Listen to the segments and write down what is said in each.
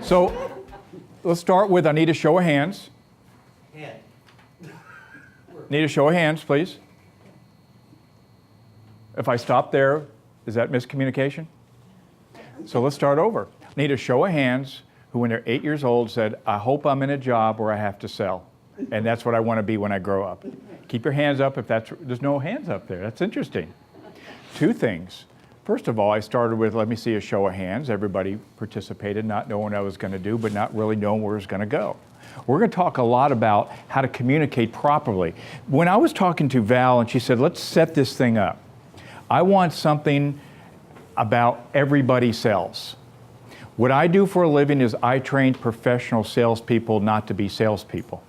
So let's start with, I need a show of hands. Hand. Need a show of hands, please. If I stop there, is that miscommunication? So let's start over. Need a show of hands who, when they're 8 years old, said, I hope I'm in a job where I have to sell. And that's what I want to be when I grow up. Keep your hands up if there's no hands up there. That's interesting. Two things. First of all, I started with, let me see a show of hands. Everybody participated, not knowing what I was going to do, but not really knowing where it was going to go. We're going to talk a lot about how to communicate properly. When I was talking to Val and she said, let's set this thing up, I want something about everybody sells. What I do for a living is I train professional salespeople not to be salespeople.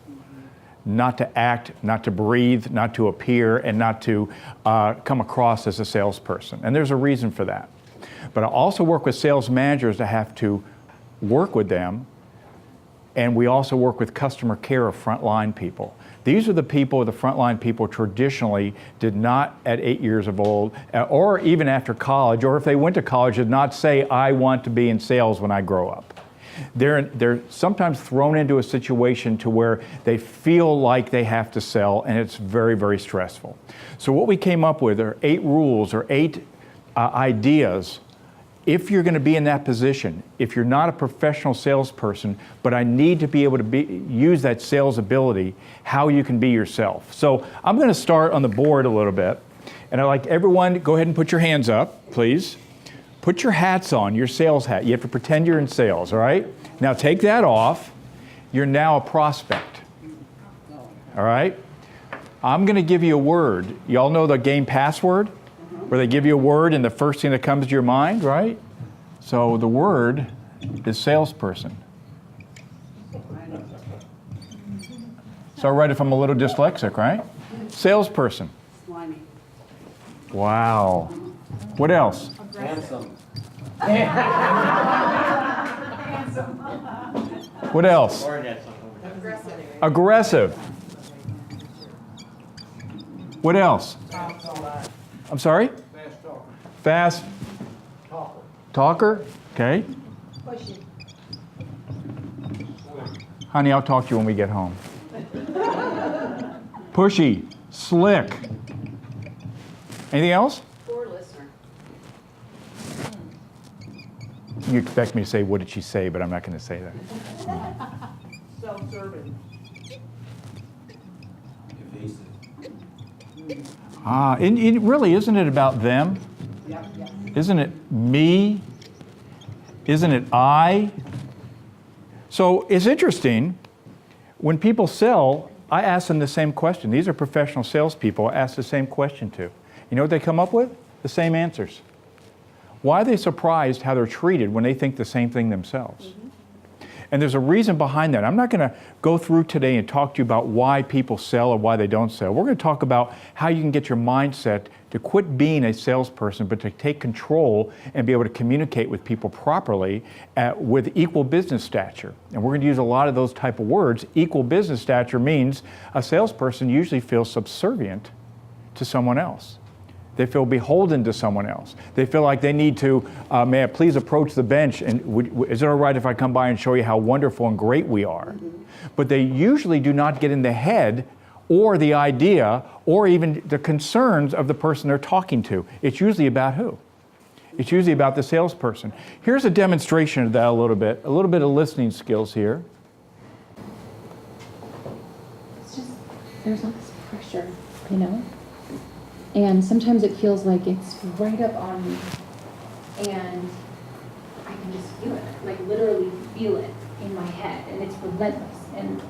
Not to act, not to breathe, not to appear, and not to come across as a salesperson. And there's a reason for that. But I also work with sales managers that have to work with them, and we also work with customer care of frontline people. These are the people, the frontline people traditionally did not at 8 years of old, or even after college, or if they went to college, did not say, I want to be in sales when I grow up. They're sometimes thrown into a situation to where they feel like they have to sell, and it's very, very stressful. So what we came up with are 8 rules or 8 ideas. If you're going to be in that position, if you're not a professional salesperson, but I need to be able to use that sales ability, how you can be yourself. So I'm going to start on the board a little bit, and I'd like everyone to go ahead and put your hands up, please. Put your hats on, your sales hat. You have to pretend you're in sales, all right? Now take that off. You're now a prospect, all right? I'm going to give you a word. You all know the game password, where they give you a word and the first thing that comes to your mind, right? So the word is salesperson. It's all right if I'm a little dyslexic, right? Salesperson. Slimy. Wow. What else? Handsome. What else? Aggressive. What else? I'm sorry? Fast talker. Fast talker. Okay. Pushy. Honey, I'll talk to you when we get home. Pushy. Slick. Anything else? Poor listener. You expect me to say, what did she say, but I'm not going to say that. Self-serving. It really, isn't it about them? Yep, yep. Isn't it me? Isn't it I? So it's interesting, when people sell, I ask them the same question. These are professional salespeople I ask the same question to. You know what they come up with? The same answers. Why are they surprised how they're treated when they think the same thing themselves? Mm-hmm. And there's a reason behind that. I'm not going to go through today and talk to you about why people sell or why they don't sell. We're going to talk about how you can get your mindset to quit being a salesperson, but to take control and be able to communicate with people properly with equal business stature. And we're going to use a lot of those type of words. Equal business stature means a salesperson usually feels subservient to someone else. They feel beholden to someone else. They feel like they need to, may I please approach the bench, and is it all right if I come by and show you how wonderful and great we are? Mm-hmm. But they usually do not get in the head or the idea or even the concerns of the person they're talking to. It's usually about who? It's usually about the salesperson. Here's a demonstration of that a little bit of listening skills here. It's just, there's all this pressure, you know? And sometimes it feels like it's right up on me. And I can just feel it, like literally feel it in my head. And it's relentless. And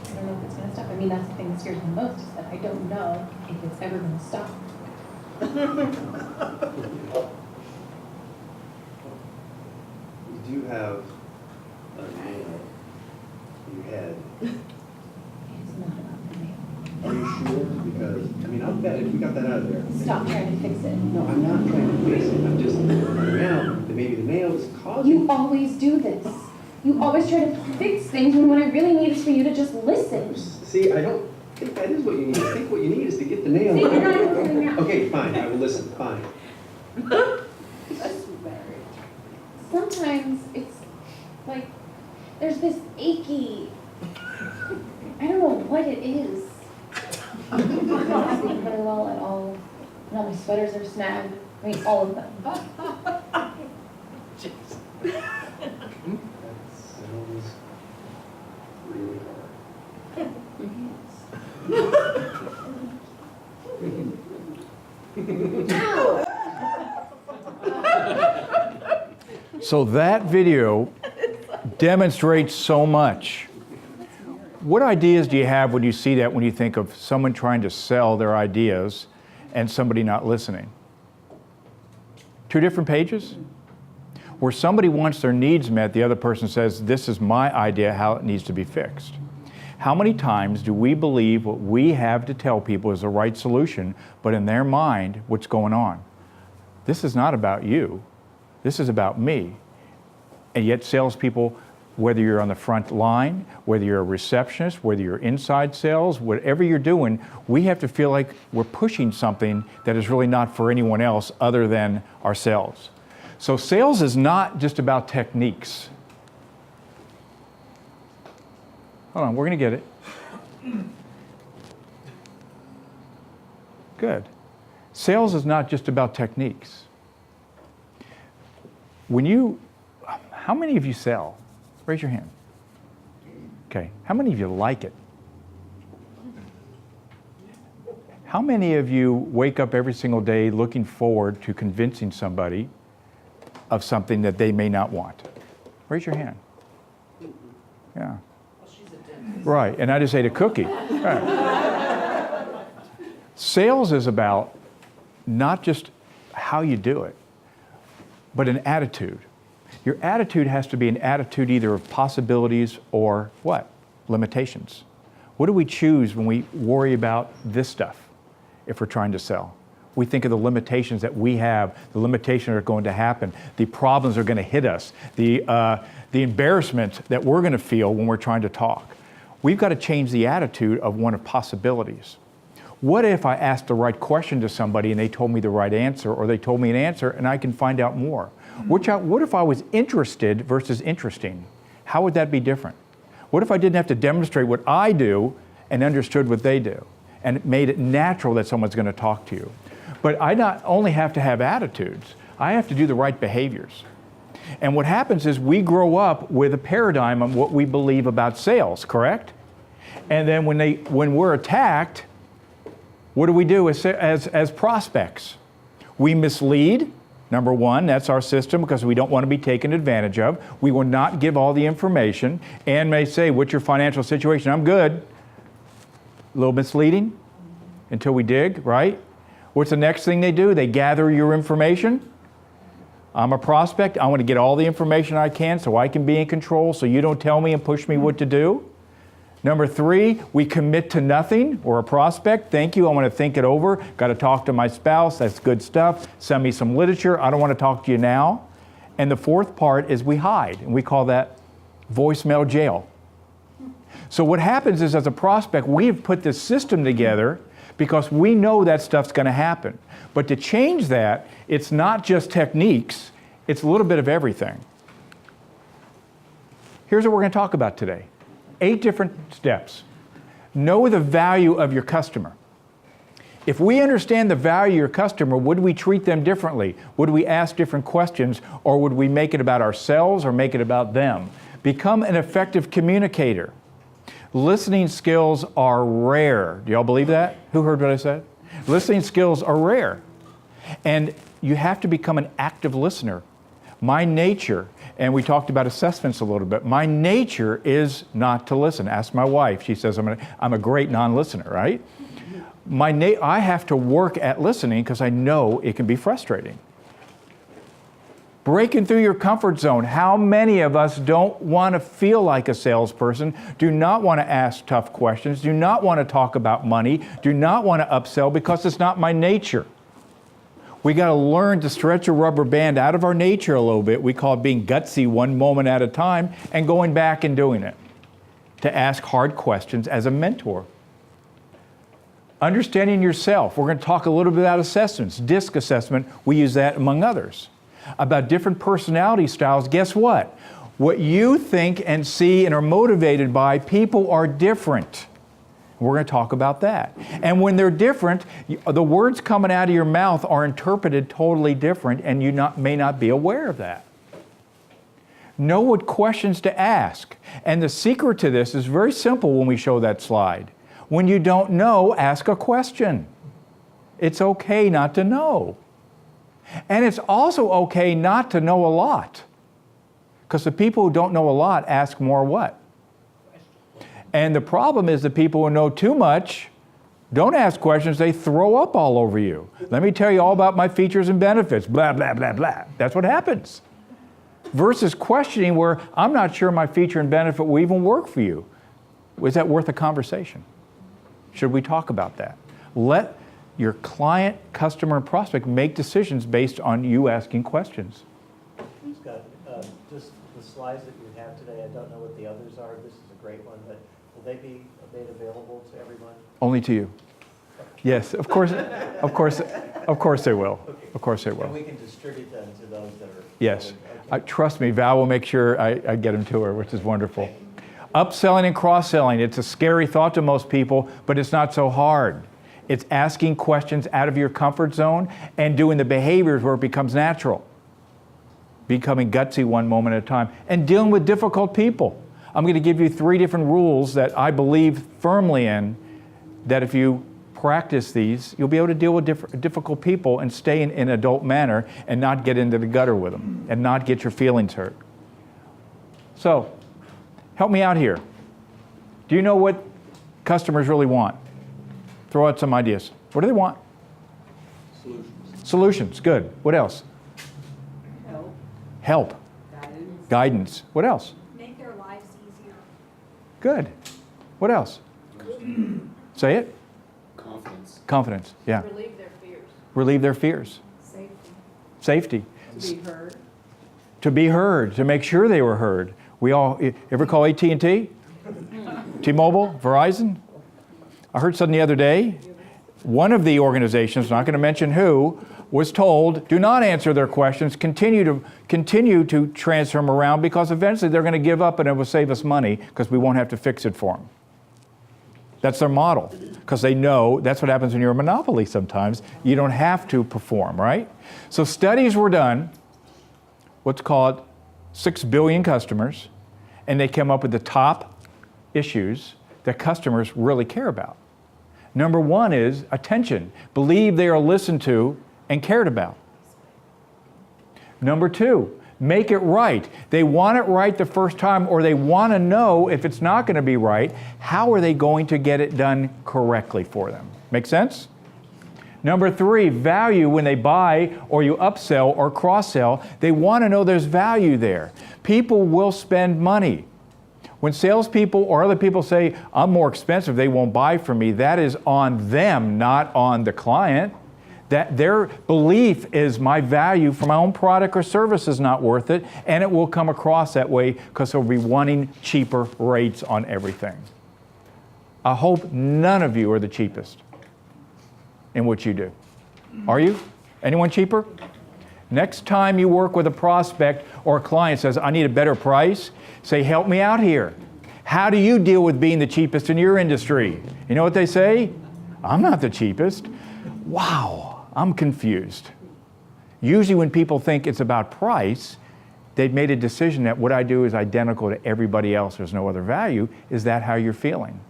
I don't know if it's going to stop. I mean, that's the thing that scares me most, is that I don't know if it's ever going to stop. You do have a nail in your head. It's not about the nail. Are you sure? Because, I mean, I'll bet if we got that out of there. Stop trying to fix it. No, I'm not trying to fix it. I'm just, now, that maybe the nail is causing. You always do this. You always try to fix things when what I really need is for you to just listen. See, I don't think that is what you need. I think what you need is to get the nail. See, you're not even listening now. Okay, fine, I will listen, fine. sometimes it's like, there's this achy, I don't know what it is. I'm not sleeping very well at all, and all my sweaters are snagged, I mean, all of them. That sounds really hard. So that video demonstrates so much. What ideas do you have when you see that, when you think of someone trying to sell their ideas and somebody not listening? Two different pages? Where somebody wants their needs met, the other person says, this is my idea how it needs to be fixed. How many times do we believe what we have to tell people is the right solution, but in their mind, what's going on? This is not about you. This is about me. And yet salespeople, whether you're on the front line, whether you're a receptionist, whether you're inside sales, whatever you're doing, we have to feel like we're pushing something that is really not for anyone else other than ourselves. So sales is not just about techniques. Hold on, we're going to get it. Good. Sales is not just about techniques. How many of you sell? Raise your hand. Okay. How many of you like it? How many of you wake up every single day looking forward to convincing somebody of something that they may not want? Raise your hand. Yeah. Right, and I just ate a cookie. Right. Sales is about not just how you do it, but an attitude. Your attitude has to be an attitude either of possibilities or what? Limitations. What do we choose when we worry about this stuff if we're trying to sell? We think of the limitations that we have, the limitations that are going to happen, the problems that are going to hit us, the embarrassment that we're going to feel when we're trying to talk. We've got to change the attitude of one of possibilities. What if I asked the right question to somebody and they told me the right answer, or they told me an answer and I can find out more? What if I was interested versus interesting? How would that be different? What if I didn't have to demonstrate what I do and understood what they do, and it made it natural that someone's going to talk to you? But I not only have to have attitudes, I have to do the right behaviors. And what happens is we grow up with a paradigm of what we believe about sales, correct? And then when we're attacked, what do we do as prospects? We mislead. Number one, that's our system, because we don't want to be taken advantage of. We will not give all the information and may say, what's your financial situation? I'm good. A little misleading until we dig, right? What's the next thing they do? They gather your information. I'm a prospect. I want to get all the information I can so I can be in control, so you don't tell me and push me what to do. Number three, we commit to nothing. We're a prospect. Thank you. I want to think it over. Got to talk to my spouse. That's good stuff. Send me some literature. I don't want to talk to you now. And the fourth part is we hide, and we call that voicemail jail. So what happens is, as a prospect, we've put this system together because we know that stuff's going to happen. But to change that, it's not just techniques. It's a little bit of everything. Here's what we're going to talk about today. 8 different steps. Know the value of your customer. If we understand the value of your customer, would we treat them differently? Would we ask different questions, or would we make it about ourselves or make it about them? Become an effective communicator. Listening skills are rare. Do y'all believe that? Who heard what I said? Listening skills are rare. And you have to become an active listener. My nature, and we talked about assessments a little bit, my nature is not to listen. Ask my wife. She says I'm a great non-listener, right? I have to work at listening because I know it can be frustrating. Breaking through your comfort zone. How many of us don't want to feel like a salesperson, do not want to ask tough questions, do not want to talk about money, do not want to upsell because it's not my nature? We got to learn to stretch a rubber band out of our nature a little bit. We call it being gutsy one moment at a time and going back and doing it. To ask hard questions as a mentor. Understanding yourself. We're going to talk a little bit about assessments. DISC assessment, we use that among others. about different personality styles, guess what? What you think and see and are motivated by, people are different. We're going to talk about that. And when they're different, the words coming out of your mouth are interpreted totally different, and you may not be aware of that. Know what questions to ask. And the secret to this is very simple when we show that slide. When you don't know, ask a question. It's okay not to know. And it's also okay not to know a lot. Because the people who don't know a lot ask more what? And the problem is the people who know too much don't ask questions, they throw up all over you. Let me tell you all about my features and benefits, blah, blah, blah, blah. That's what happens. Versus questioning where I'm not sure my feature and benefit will even work for you. Is that worth a conversation? Should we talk about that? Let your client, customer, and prospect make decisions based on you asking questions. Scott, just the slides that you have today, I don't know what the others are. This is a great one, but will they be made available to everyone? Only to you. Yes, of course they will. Okay. Of course they will. And we can distribute them to those that are. Yes. Okay. Trust me, Val will make sure I get them to her, which is wonderful. Upselling and cross-selling, it's a scary thought to most people, but it's not so hard. It's asking questions out of your comfort zone and doing the behaviors where it becomes natural. Becoming gutsy one moment at a time and dealing with difficult people. I'm going to give you 3 different rules that I believe firmly in, that if you practice these, you'll be able to deal with difficult people and stay in an adult manner and not get into the gutter with them and not get your feelings hurt. So, help me out here. Do you know what customers really want? Throw out some ideas. What do they want? Solutions. Solutions, good. What else? Help, Help. guidance, Guidance. What else? make their lives easier. Good. What else? Say it. Confidence. Confidence. Yeah. Relieve their fears. Relieve their fears. Safety. Safety. To be heard. To be heard. To make sure they were heard. We all ever call AT&T? T-Mobile? Verizon? I heard something the other day. One of the organizations, not going to mention who, was told, do not answer their questions, continue to transfer them around because eventually they're going to give up and it will save us money because we won't have to fix it for them. That's their model because they know that's what happens when you're a monopoly sometimes. You don't have to perform, right? So studies were done, what's called 6 billion customers, and they came up with the top issues that customers really care about. Number 1 is attention. Believe they are listened to and cared about. Number 2, make it right. They want it right the first time, or they want to know if it's not going to be right, how are they going to get it done correctly for them? Make sense? Number 3, value. When they buy or you upsell or cross-sell, they want to know there's value there. People will spend money. When salespeople or other people say, I'm more expensive, they won't buy from me, that is on them, not on the client. That their belief is my value for my own product or service is not worth it, and it will come across that way because they'll be wanting cheaper rates on everything. I hope none of you are the cheapest in what you do. Are you? Anyone cheaper? Next time you work with a prospect or a client says, I need a better price, say, help me out here. How do you deal with being the cheapest in your industry? You know what they say? I'm not the cheapest. Wow, I'm confused. Usually when people think it's about price, they've made a decision that what I do is identical to everybody else, there's no other value. Is that how you're feeling?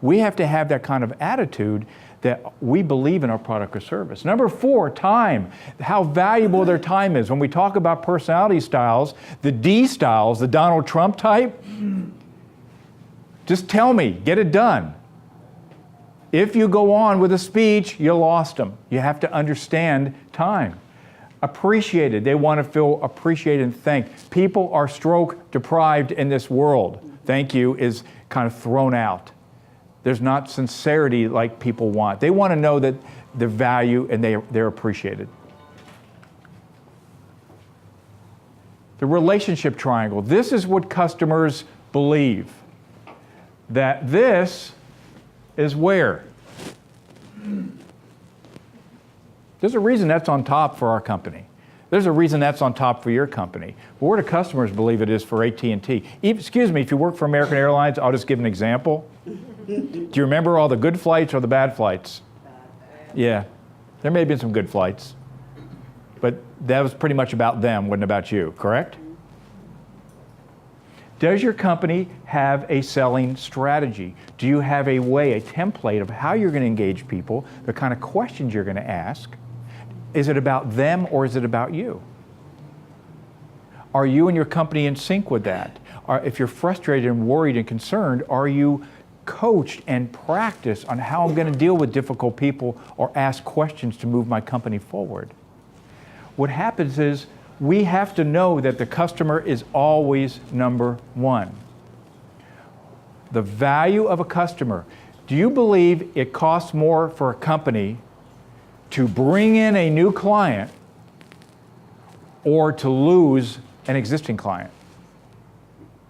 We have to have that kind of attitude that we believe in our product or service. Number 4, time. How valuable their time is. When we talk about personality styles, the D styles, the Donald Trump type, just tell me, get it done. If you go on with a speech, you lost them. You have to understand time. Appreciated. They want to feel appreciated and thanked. People are stroke deprived in this world. Thank you is kind of thrown out. There's not sincerity like people want. They want to know that the value and they're appreciated. The relationship triangle. This is what customers believe. That this is where? There's a reason that's on top for our company. There's a reason that's on top for your company. But where do customers believe it is for AT&T? Excuse me, if you work for American Airlines, I'll just give an example. Do you remember all the good flights or the bad flights? Yeah, there may have been some good flights. But that was pretty much about them, wasn't about you, correct? Does your company have a selling strategy? Do you have a way, a template of how you're going to engage people, the kind of questions you're going to ask? Is it about them or is it about you? Are you and your company in sync with that? If you're frustrated and worried and concerned, are you coached and practiced on how I'm going to deal with difficult people or ask questions to move my company forward? What happens is we have to know that the customer is always number one. The value of a customer. Do you believe it costs more for a company to bring in a new client or to lose an existing client?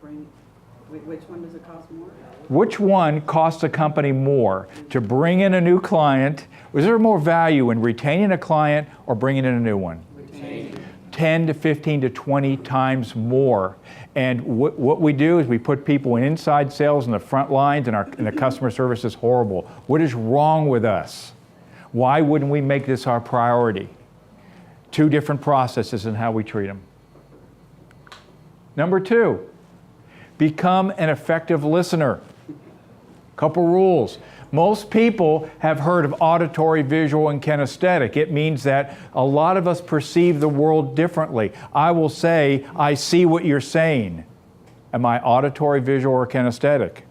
Which one does it cost more? Which one costs a company more? To bring in a new client? Is there more value in retaining a client or bringing in a new one? Retaining. 10 to 15 to 20 times more. And what we do is we put people in inside sales in the front lines, and the customer service is horrible. What is wrong with us? Why wouldn't we make this our priority? 2 different processes in how we treat them. Number 2, become an effective listener. Couple rules. Most people have heard of auditory, visual, and kinesthetic. It means that a lot of us perceive the world differently. I will say, I see what you're saying. Am I auditory, visual, or kinesthetic?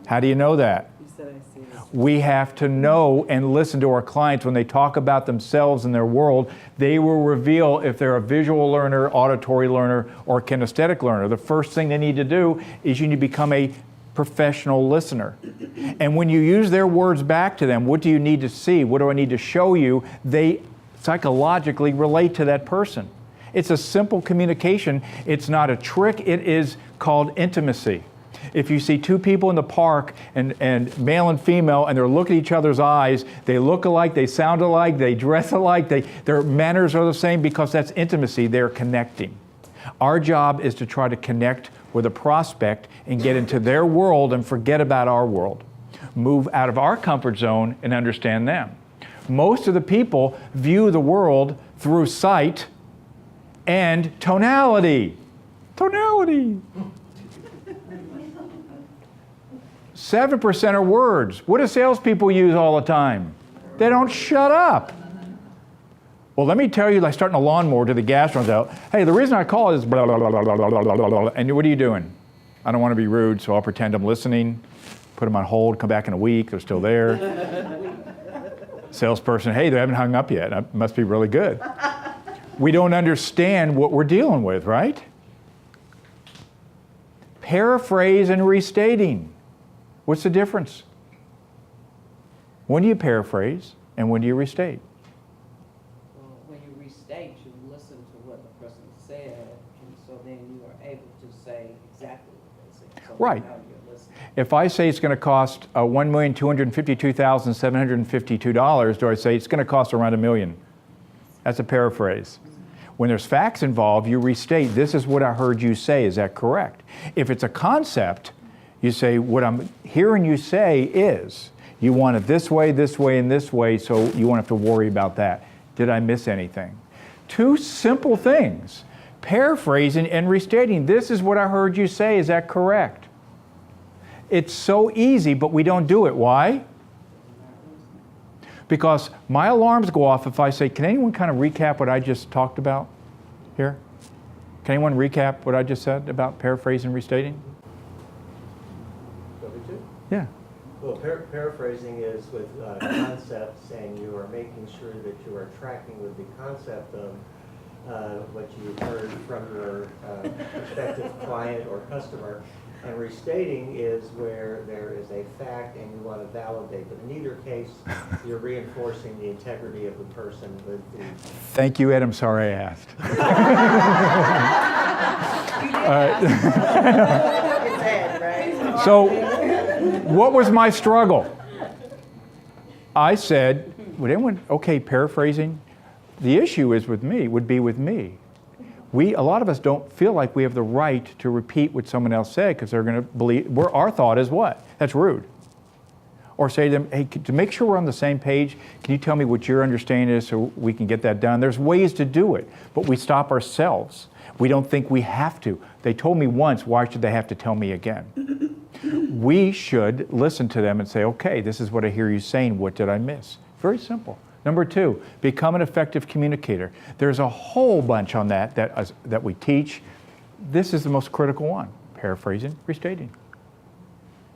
How do you know that? You said I see this. We have to know and listen to our clients when they talk about themselves and their world. They will reveal if they're a visual learner, auditory learner, or kinesthetic learner. The first thing they need to do is you need to become a professional listener. And when you use their words back to them, what do you need to see? What do I need to show you? They psychologically relate to that person. It's a simple communication. It's not a trick. It is called intimacy. If you see 2 people in the park, and male and female, and they're looking at each other's eyes, they look alike, they sound alike, they dress alike, their manners are the same because that's intimacy. They're connecting. Our job is to try to connect with a prospect and get into their world and forget about our world. Move out of our comfort zone and understand them. Most of the people view the world through sight and tonality. Tonality. 7% are words. What do salespeople use all the time? They don't shut up. Well, let me tell you, like starting a lawnmower to the gas runs out. Hey, the reason I call is blah, blah, blah, blah, blah, blah, blah, blah. And what are you doing? I don't want to be rude, so I'll pretend I'm listening, put them on hold, come back in a week, they're still there. Salesperson, hey, they haven't hung up yet. That must be really good. We don't understand what we're dealing with, right? Paraphrase and restating. What's the difference? When do you paraphrase and when do you restate? Well, when you restate, you listen to what the person said, and so then you are able to say exactly what they said. So Right. now you're listening. If I say it's going to cost $1,252,752, do I say it's going to cost around $1 million? That's a paraphrase. When there's facts involved, you restate, this is what I heard you say, is that correct? If it's a concept, you say, what I'm hearing you say is, you want it this way, and this way, so you won't have to worry about that. Did I miss anything? 2 simple things, paraphrasing and restating. This is what I heard you say, is that correct? It's so easy, but we don't do it. Why? Because my alarms go off if I say, can anyone kind of recap what I just talked about here? Can anyone recap what I just said about paraphrasing and restating? Yeah. Well, paraphrasing is with concepts, and you are making sure that you are tracking with the concept of what you heard from your prospective client or customer. And restating is where there is a fact and you want to validate. But in either case, you're reinforcing the integrity of the person with the... Thank you, Ed. I'm sorry I asked. It's Ed, right? So, what was my struggle? I said, would anyone, okay, paraphrasing, The issue is with me, would be with me. A lot of us don't feel like we have the right to repeat what someone else said because they're going to believe, our thought is what? That's rude. Or say to them, hey, to make sure we're on the same page, can you tell me what your understanding is so we can get that done? There's ways to do it, but we stop ourselves. We don't think we have to. They told me once, why should they have to tell me again? We should listen to them and say, okay, this is what I hear you saying, what did I miss? Very simple. Number 2, become an effective communicator. There's a whole bunch on that we teach. This is the most critical one, paraphrasing, restating.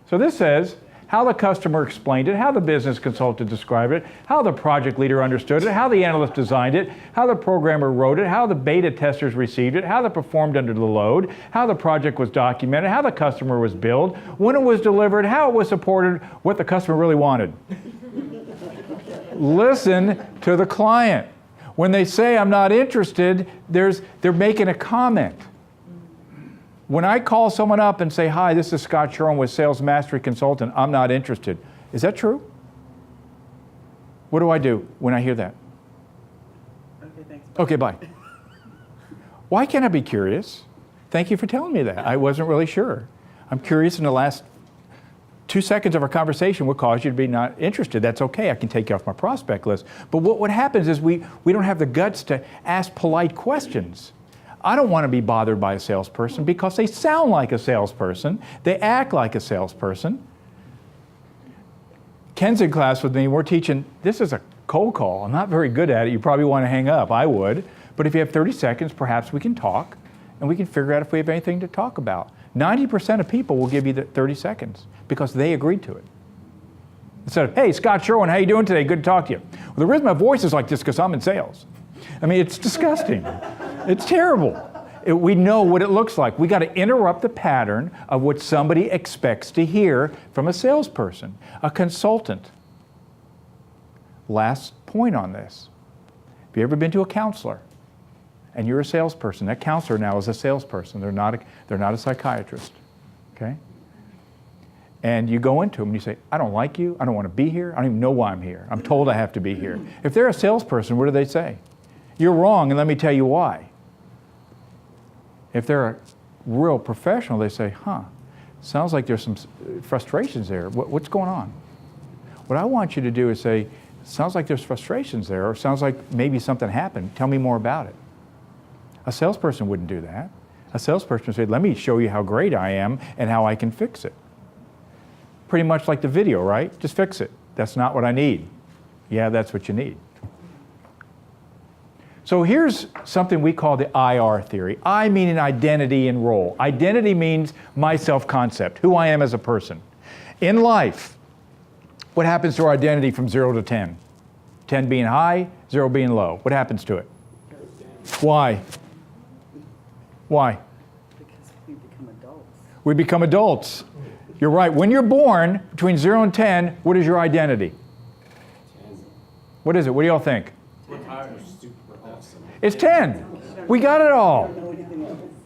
So this says how the customer explained it, how the business consultant described it, how the project leader understood it, how the analyst designed it, how the programmer wrote it, how the beta testers received it, how they performed under the load, how the project was documented, how the customer was billed, when it was delivered, how it was supported, what the customer really wanted. Listen to the client. When they say, I'm not interested, they're making a comment. When I call someone up and say, hi, this is Scott Sherwin with SalesMastery Consultant, I'm not interested. Is that true? What do I do when I hear that? Okay, thanks. Okay, bye. Why can't I be curious? Thank you for telling me that. I wasn't really sure. I'm curious in the last 2 seconds of our conversation would cause you to be not interested. That's okay. I can take you off my prospect list. But what happens is we don't have the guts to ask polite questions. I don't want to be bothered by a salesperson because they sound like a salesperson. They act like a salesperson. Ken's in class with me. We're teaching, this is a cold call. I'm not very good at it. You probably want to hang up. I would. But if you have 30 seconds, perhaps we can talk and we can figure out if we have anything to talk about. 90% of people will give you the 30 seconds because they agreed to it. Instead of, hey, Scott Sherwin, how you doing today? Good to talk to you. Well, the reason my voice is like this because I'm in sales. I mean, it's disgusting. It's terrible. We know what it looks like. We got to interrupt the pattern of what somebody expects to hear from a salesperson, a consultant. Last point on this. Have you ever been to a counselor and you're a salesperson? That counselor now is a salesperson. They're not a psychiatrist. Okay? And you go into them and you say, I don't like you. I don't want to be here. I don't even know why I'm here. I'm told I have to be here. If they're a salesperson, what do they say? You're wrong, and let me tell you why. If they're a real professional, they say, sounds like there's some frustrations there. What's going on? What I want you to do is say, sounds like there's frustrations there, or sounds like maybe something happened. Tell me more about it. A salesperson wouldn't do that. A salesperson would say, let me show you how great I am and how I can fix it. Pretty much like the video, right? Just fix it. That's not what I need. Yeah, that's what you need. So here's something we call the IR theory. I meaning identity and role. Identity means my self-concept, who I am as a person. In life, what happens to our identity from 0 to 10? 10 being high, 0 being low. What happens to it? Why? Why? Because we become adults. We become adults. You're right. When you're born, between 0 and 10, what is your identity? 10. What is it? What do y'all think? Super awesome. It's 10. We got it all.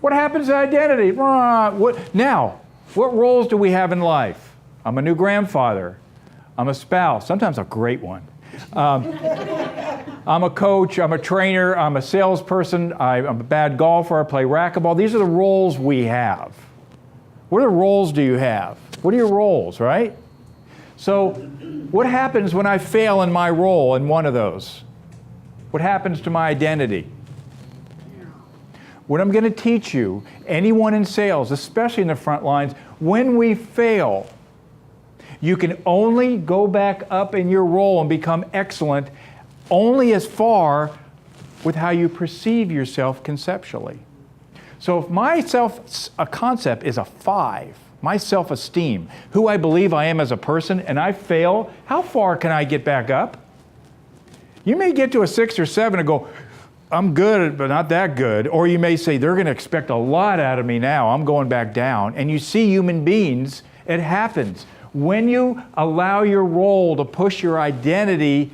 What happens to identity? Now, what roles do we have in life? I'm a new grandfather. I'm a spouse, sometimes a great one. I'm a coach, I'm a trainer, I'm a salesperson, I'm a bad golfer, I play racquetball. These are the roles we have. What other roles do you have? What are your roles, right? So what happens when I fail in my role in one of those? What happens to my identity? What I'm going to teach you, anyone in sales, especially in the front lines, when we fail, you can only go back up in your role and become excellent only as far with how you perceive yourself conceptually. So if my concept is a 5, my self-esteem, who I believe I am as a person, and I fail, how far can I get back up? You may get to a 6 or 7 and go, I'm good, but not that good. Or you may say, they're going to expect a lot out of me now. I'm going back down. And you see human beings, it happens. When you allow your role to push your identity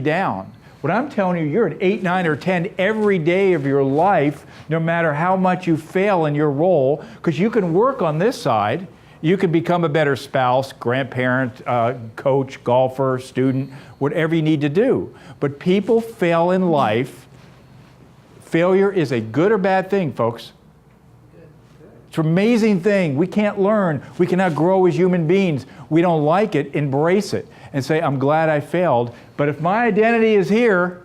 down, what I'm telling you, you're an 8, 9, or 10 every day of your life, no matter how much you fail in your role, because you can work on this side You could become a better spouse, grandparent, coach, golfer, student, whatever you need to do. But people fail in life. Failure is a good or bad thing, folks. It's an amazing thing. We can't learn. We cannot grow as human beings. We don't like it, embrace it, and say, I'm glad I failed. But if my identity is here,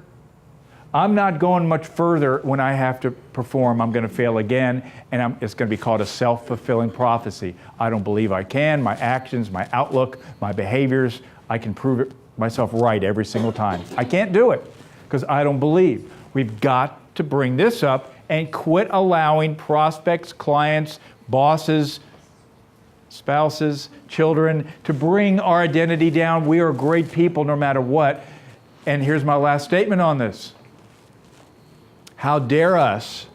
I'm not going much further when I have to perform. I'm going to fail again, and it's going to be called a self-fulfilling prophecy. I don't believe I can. My actions, my outlook, my behaviors, I can prove it myself right every single time. I can't do it because I don't believe. We've got to bring this up and quit allowing prospects, clients, bosses, spouses, children to bring our identity down. We are great people no matter what. And here's my last statement on this. How dare us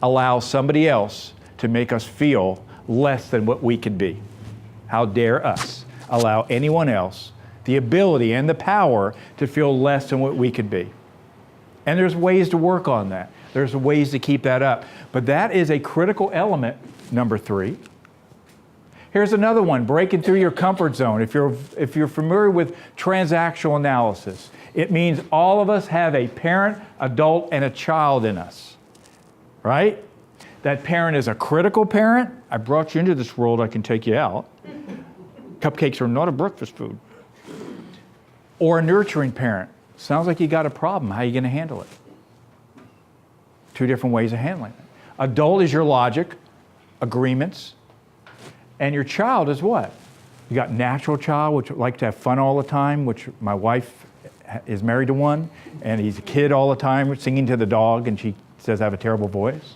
allow somebody else to make us feel less than what we could be? How dare us allow anyone else the ability and the power to feel less than what we could be? And there's ways to work on that. There's ways to keep that up. But that is a critical element, number 3. Here's another one, breaking through your comfort zone. If you're familiar with transactional analysis, it means all of us have a parent, adult, and a child in us, right? That parent is a critical parent. I brought you into this world, I can take you out. Cupcakes are not a breakfast food. Or a nurturing parent. Sounds like you got a problem. How are you going to handle it? 2 different ways of handling it. Adult is your logic, agreements, and your child is what? You got natural child, which like to have fun all the time, which my wife is married to one, and he's a kid all the time, singing to the dog, and she says I have a terrible voice.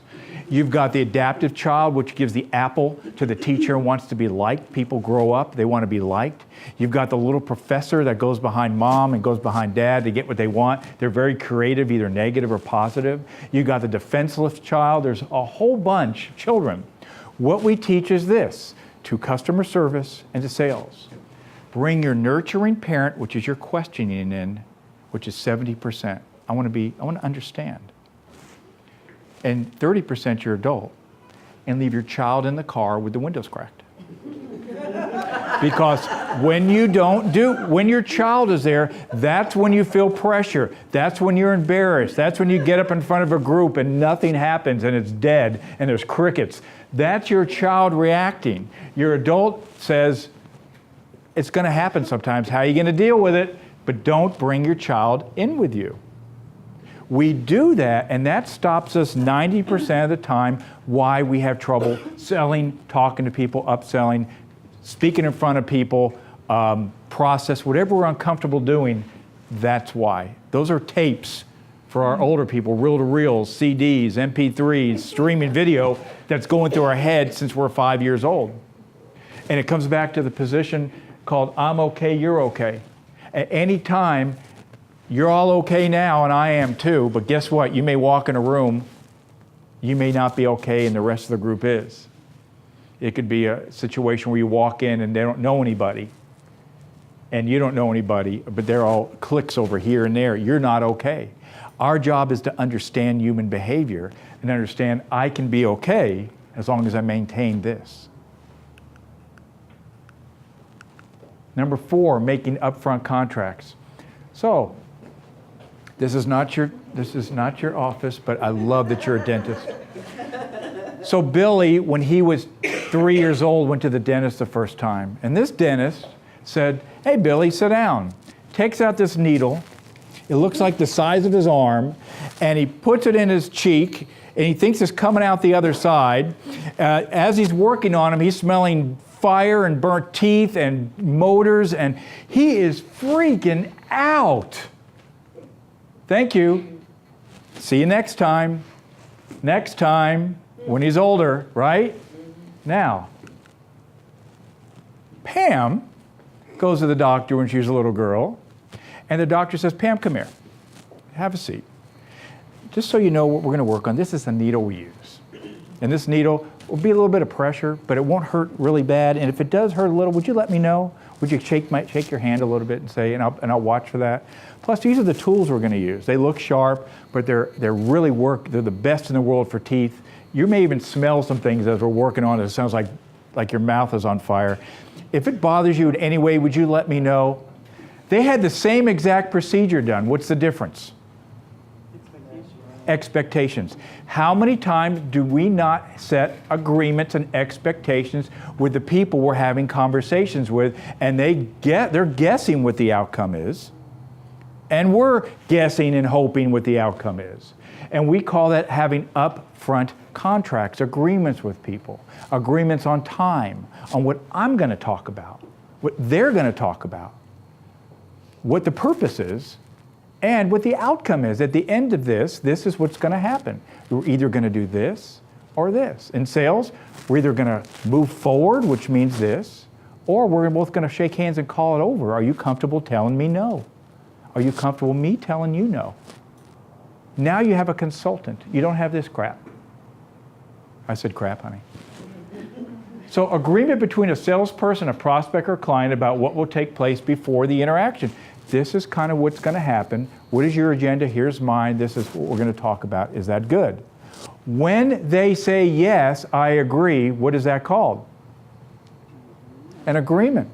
You've got the adaptive child, which gives the apple to the teacher and wants to be liked. People grow up, they want to be liked. You've got the little professor that goes behind mom and goes behind dad to get what they want. They're very creative, either negative or positive. You've got the defenseless child. There's a whole bunch of children. What we teach is this, to customer service and to sales. Bring your nurturing parent, which is your questioning in, which is 70%. I want to understand. And 30% your adult. And leave your child in the car with the windows cracked. Because when your child is there, that's when you feel pressure. That's when you're embarrassed. That's when you get up in front of a group and nothing happens and it's dead and there's crickets. That's your child reacting. Your adult says, it's going to happen sometimes. How are you going to deal with it? But don't bring your child in with you. We do that, and that stops us 90% of the time why we have trouble selling, talking to people, upselling, speaking in front of people, process, whatever we're uncomfortable doing, that's why. Those are tapes for our older people, reel-to-reels, CDs, MP3s, streaming video that's going through our head since we're 5 years old. And it comes back to the position called I'm okay, you're okay. At any time, you're all okay now, and I am too, but guess what? You may walk in a room, you may not be okay, and the rest of the group is. It could be a situation where you walk in and they don't know anybody, and you don't know anybody, but they're all cliques over here and there. You're not okay. Our job is to understand human behavior and understand I can be okay as long as I maintain this. Number 4, making upfront contracts. So, this is not your office, but I love that you're a dentist. So Billy, when he was 3 years old, went to the dentist the first time. And this dentist said, hey, Billy, sit down. Takes out this needle. It looks like the size of his arm. And he puts it in his cheek. And he thinks it's coming out the other side. As he's working on him, he's smelling fire and burnt teeth and motors. And he is freaking out. Thank you. See you next time. Next time, when he's older, right? Now, Pam goes to the doctor when she was a little girl, and the doctor says, Pam, come here. Have a seat. Just so you know what we're going to work on, this is the needle we use. And this needle will be a little bit of pressure, but it won't hurt really bad. And if it does hurt a little, would you let me know? Would you shake your hand a little bit and say, and I'll watch for that. Plus, these are the tools we're going to use. They look sharp, but they're the best in the world for teeth. You may even smell some things as we're working on it. It sounds like like your mouth is on fire. If it bothers you in any way, would you let me know? They had the same exact procedure done. What's the difference? Expectations. How many times do we not set agreements and expectations with the people we're having conversations with, and they're guessing what the outcome is, and we're guessing and hoping what the outcome is. And we call that having upfront contracts, agreements with people, agreements on time, on what I'm going to talk about, what they're going to talk about, what the purpose is, and what the outcome is. At the end of this is what's going to happen. We're either going to do this or this. In sales, we're either going to move forward, which means this, or we're both going to shake hands and call it over. Are you comfortable telling me no? Are you comfortable me telling you no? Now you have a consultant. You don't have this crap. I said crap, honey. So agreement between a salesperson, a prospect, or client about what will take place before the interaction. This is kind of what's going to happen. What is your agenda? Here's mine. This is what we're going to talk about. Is that good? When they say, yes, I agree, what is that called? An agreement.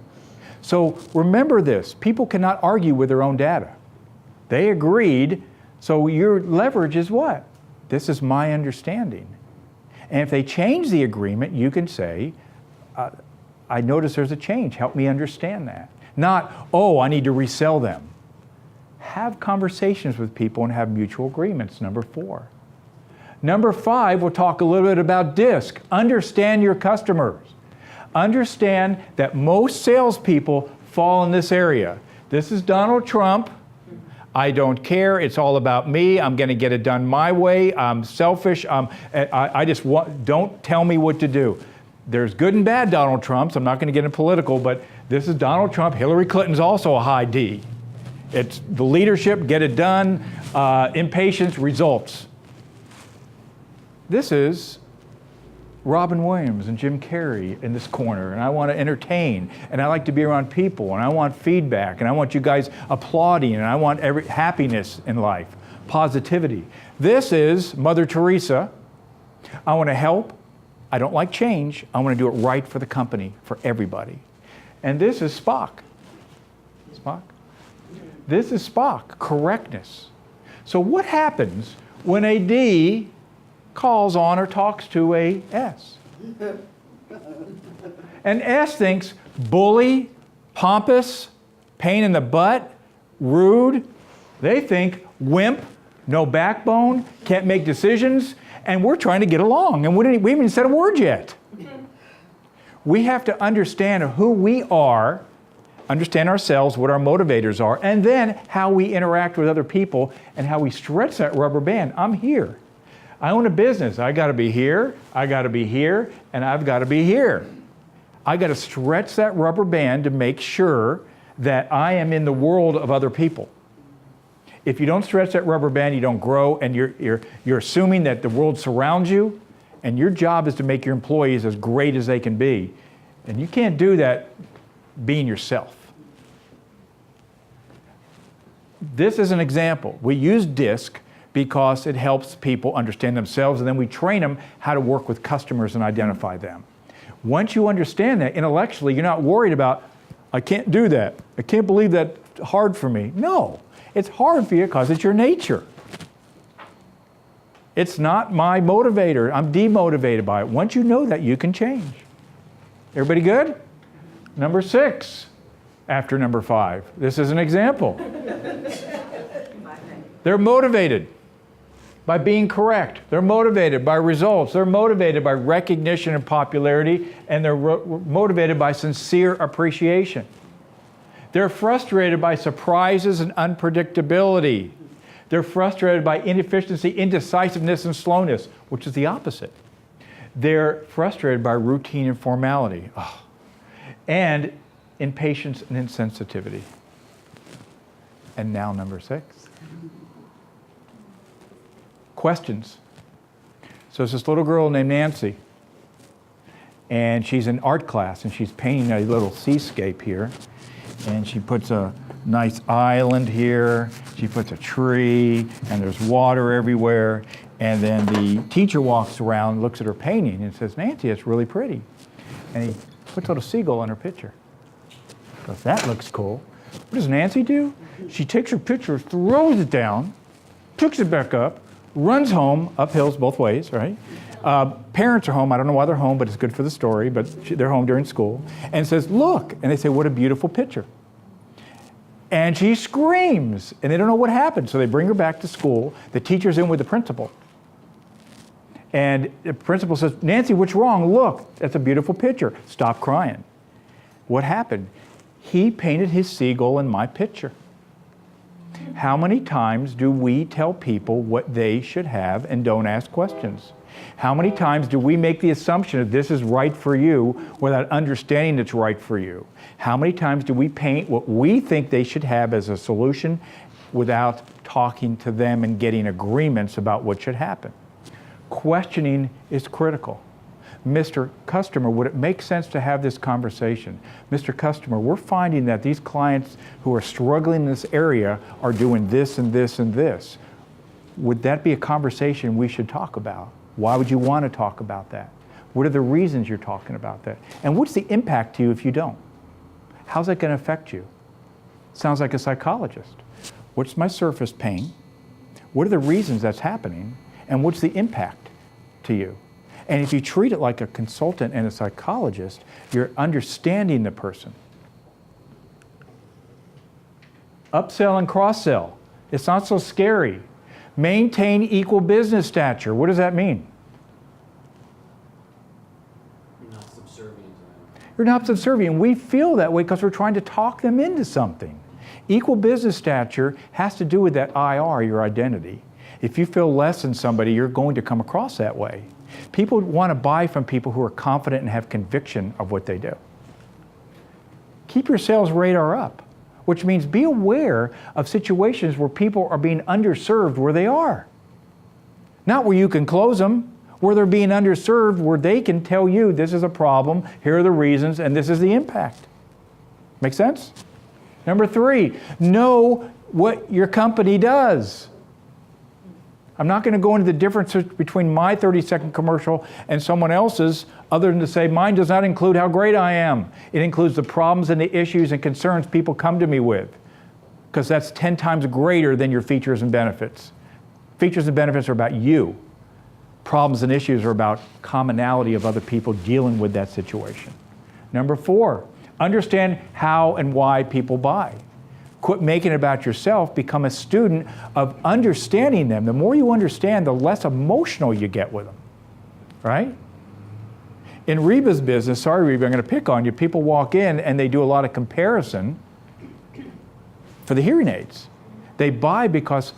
So remember this. People cannot argue with their own data. They agreed, so your leverage is what? This is my understanding. And if they change the agreement, you can say, I notice there's a change. Help me understand that. Not, oh, I need to resell them. Have conversations with people and have mutual agreements, number 4. Number 5, we'll talk a little bit about DISC. Understand your customers. Understand that most salespeople fall in this area. This is Donald Trump. I don't care. It's all about me. I'm going to get it done my way. I'm selfish. I just want, don't tell me what to do. There's good and bad Donald Trumps. I'm not going to get into political, but this is Donald Trump. Hillary Clinton's also a high D. It's the leadership, get it done, impatience, results. This is Robin Williams and Jim Carrey in this corner, and I want to entertain, and I like to be around people, and I want feedback, and I want you guys applauding, and I want happiness in life, positivity. This is Mother Teresa. I want to help. I don't like change. I want to do it right for the company, for everybody. And this is Spock. Spock? This is Spock, correctness. So what happens when a D calls on or talks to a S? And S thinks bully, pompous, pain in the butt, rude. They think wimp, no backbone, can't make decisions, and we're trying to get along, and we haven't even said a word yet. We have to understand who we are, understand ourselves, what our motivators are, and then how we interact with other people and how we stretch that rubber band. I'm here. I own a business. I got to be here, I got to be here, and I've got to be here. I got to stretch that rubber band to make sure that I am in the world of other people. If you don't stretch that rubber band, you don't grow, and you're assuming that the world surrounds you, and your job is to make your employees as great as they can be. And you can't do that being yourself. This is an example. We use DISC because it helps people understand themselves, and then we train them how to work with customers and identify them. Once you understand that intellectually, you're not worried about, I can't do that. I can't believe that's hard for me. No, it's hard for you because it's your nature. It's not my motivator. I'm demotivated by it. Once you know that, you can change. Everybody good? Number 6, after number 5. This is an example. They're motivated by being correct. They're motivated by results. They're motivated by recognition and popularity, and they're motivated by sincere appreciation. They're frustrated by surprises and unpredictability. They're frustrated by inefficiency, indecisiveness, and slowness, which is the opposite. They're frustrated by routine and formality. Oh. And impatience and insensitivity. And now number 6. Questions. So it's this little girl named Nancy, and she's in art class, and she's painting a little seascape here, and she puts a nice island here, she puts a tree, and there's water everywhere, and then the teacher walks around, looks at her painting, and says, Nancy, it's really pretty. And he puts a little seagull in her picture. Goes, that looks cool. What does Nancy do? She takes her picture, throws it down, picks it back up, runs home, up hills both ways, right? Parents are home. I don't know why they're home, but it's good for the story, but they're home during school. And says, look. And they say, what a beautiful picture. And she screams, and they don't know what happened. So they bring her back to school. The teacher's in with the principal. And the principal says, Nancy, what's wrong? Look, that's a beautiful picture. Stop crying. What happened? He painted his seagull in my picture. How many times do we tell people what they should have and don't ask questions? How many times do we make the assumption that this is right for you without understanding it's right for you? How many times do we paint what we think they should have as a solution without talking to them and getting agreements about what should happen? Questioning is critical. Mr. Customer, would it make sense to have this conversation? Mr. Customer, we're finding that these clients who are struggling in this area are doing this and this and this. Would that be a conversation we should talk about? Why would you want to talk about that? What are the reasons you're talking about that? And what's the impact to you if you don't? How's that going to affect you? Sounds like a psychologist. What's my surface pain? What are the reasons that's happening? And what's the impact to you? And if you treat it like a consultant and a psychologist, you're understanding the person. Upsell and cross-sell. It's not so scary. Maintain equal business stature. What does that mean? You're not subservient to them. You're not subservient. We feel that way because we're trying to talk them into something. Equal business stature has to do with that IR, your identity. If you feel less than somebody, you're going to come across that way. People want to buy from people who are confident and have conviction of what they do. Keep your sales radar up, which means be aware of situations where people are being underserved where they are. Not where you can close them, where they're being underserved, where they can tell you this is a problem, here are the reasons, and this is the impact. Make sense? Number 3, know what your company does. I'm not going to go into the differences between my 30-second commercial and someone else's other than to say mine does not include how great I am. It includes the problems and the issues and concerns people come to me with, because that's 10 times greater than your features and benefits. Features and benefits are about you. Problems and issues are about commonality of other people dealing with that situation. Number 4, understand how and why people buy. Quit making it about yourself. Become a student of understanding them. The more you understand, the less emotional you get with them, right? In Reba's business, sorry Reba, I'm going to pick on you, people walk in and they do a lot of comparison for the hearing aids. They buy because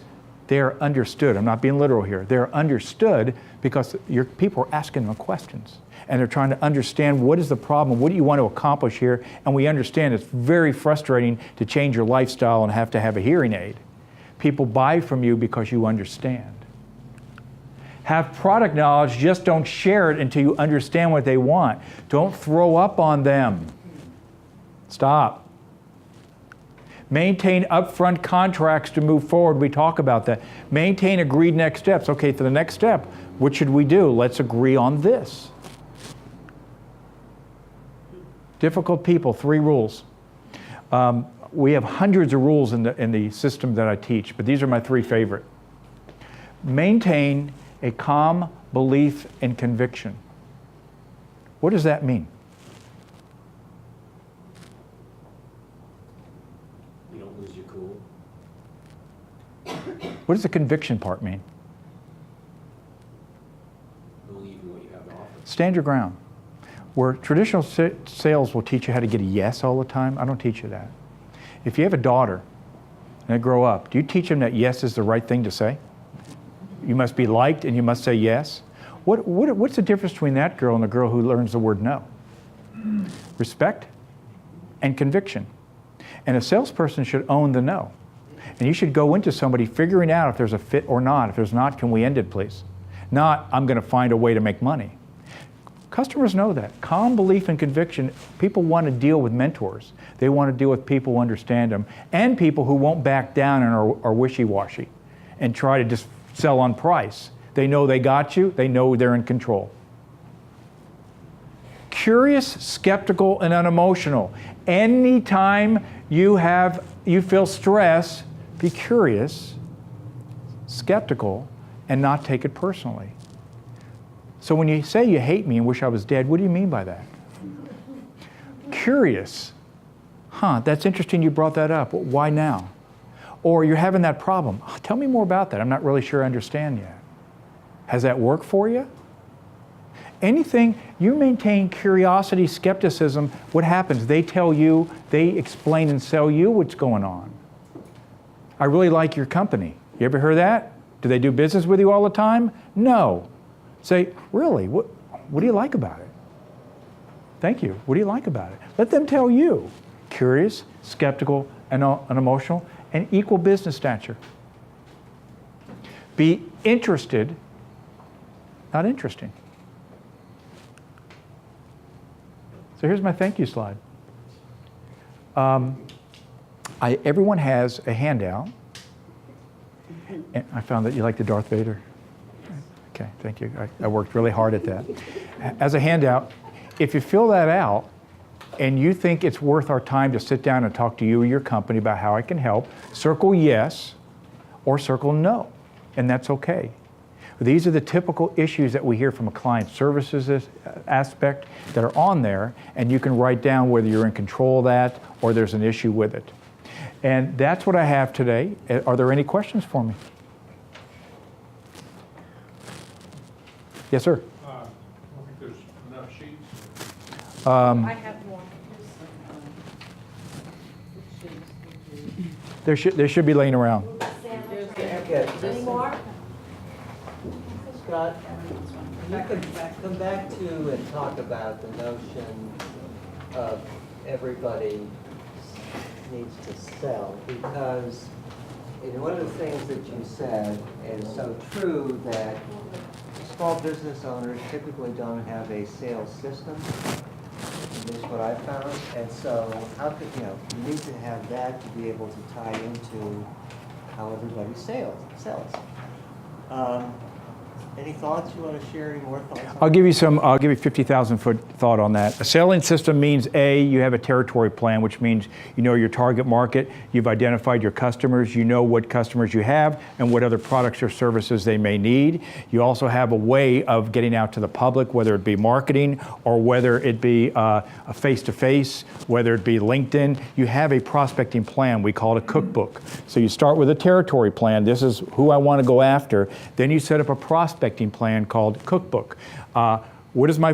they're understood. I'm not being literal here. They're understood because your people are asking them questions. And they're trying to understand what is the problem, what do you want to accomplish here, and we understand it's very frustrating to change your lifestyle and have to have a hearing aid. People buy from you because you understand. Have product knowledge, just don't share it until you understand what they want. Don't throw up on them. Stop. Maintain upfront contracts to move forward. We talk about that. Maintain agreed next steps. Okay, for the next step, what should we do? Let's agree on this. Difficult people, 3 rules. We have hundreds of rules in the system that I teach, but these are my 3 favorite. Maintain a calm belief and conviction. What does that mean? You don't lose your cool. What does the conviction part mean? Believe in what you have to offer. Stand your ground. Where traditional sales will teach you how to get a yes all the time, I don't teach you that. If you have a daughter and they grow up, do you teach them that yes is the right thing to say? You must be liked and you must say yes? What's the difference between that girl and the girl who learns the word no? Respect and conviction. And a salesperson should own the no. And you should go into somebody figuring out if there's a fit or not. If there's not, can we end it, please? Not, I'm going to find a way to make money. Customers know that. Calm belief and conviction, people want to deal with mentors. They want to deal with people who understand them and people who won't back down and are wishy-washy and try to just sell on price. They know they got you. They know they're in control. curious, skeptical, and unemotional. Anytime you feel stress, be curious, skeptical, and not take it personally. So when you say you hate me and wish I was dead, what do you mean by that? Curious. That's interesting you brought that up. Why now? Or you're having that problem. Tell me more about that. I'm not really sure I understand yet. Has that worked for you? Anything, you maintain curiosity, skepticism, what happens? They tell you, they explain and sell you what's going on. I really like your company. You ever heard that? Do they do business with you all the time? No. Say, really? What do you like about it? Thank you. What do you like about it? Let them tell you. Curious, skeptical, and unemotional, and equal business stature. Be interested, not interesting. So here's my thank you slide. Everyone has a handout. And I found that you like the Darth Vader. Okay, thank you. I worked really hard at that. As a handout, if you fill that out and you think it's worth our time to sit down and talk to you or your company about how I can help, circle yes or circle no, and that's okay. These are the typical issues that we hear from a client services aspect that are on there, and you can write down whether you're in control of that or there's an issue with it. And that's what I have today. Are there any questions for me? Yes, sir. I don't think there's enough sheets. I have one. There should be laying around. Okay, Any more? Scott, you can come back to and talk about the notion of everybody needs to sell, because one of the things that you said is so true, that small business owners typically don't have a sales system. This is what I found, and so how could, you need to have that to be able to tie into how everybody sells. Any thoughts you want to share? Any more thoughts? I'll give you 50,000-foot thought on that. A selling system means A, you have a territory plan, which means you know your target market, you've identified your customers, you know what customers you have and what other products or services they may need. You also have a way of getting out to the public, whether it be marketing or whether it be a face-to-face, whether it be LinkedIn. You have a prospecting plan. We call it a cookbook. So you start with a territory plan. This is who I want to go after. Then you set up a prospecting plan called cookbook. What am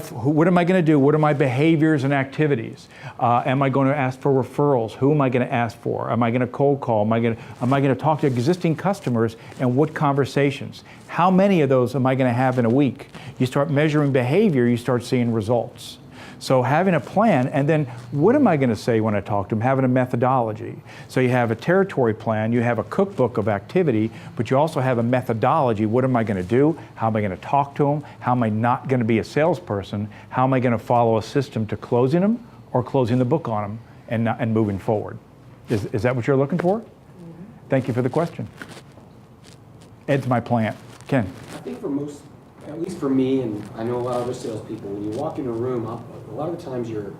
I going to do? What are my behaviors and activities? Am I going to ask for referrals? Who am I going to ask for? Am I going to cold call? Am I going to talk to existing customers, and what conversations? How many of those am I going to have in a week? You start measuring behavior, you start seeing results. So having a plan, and then what am I going to say when I talk to them? Having a methodology. So you have a territory plan, you have a cookbook of activity, but you also have a methodology. What am I going to do? How am I going to talk to them? How am I not going to be a salesperson? How am I going to follow a system to closing them or closing the book on them and moving forward? Is that what you're looking for? Mm-hmm. Thank you for the question. Ed's my plant. Ken? I think for most, at least for me, and I know a lot of other salespeople, when you walk in a room, a lot of the times you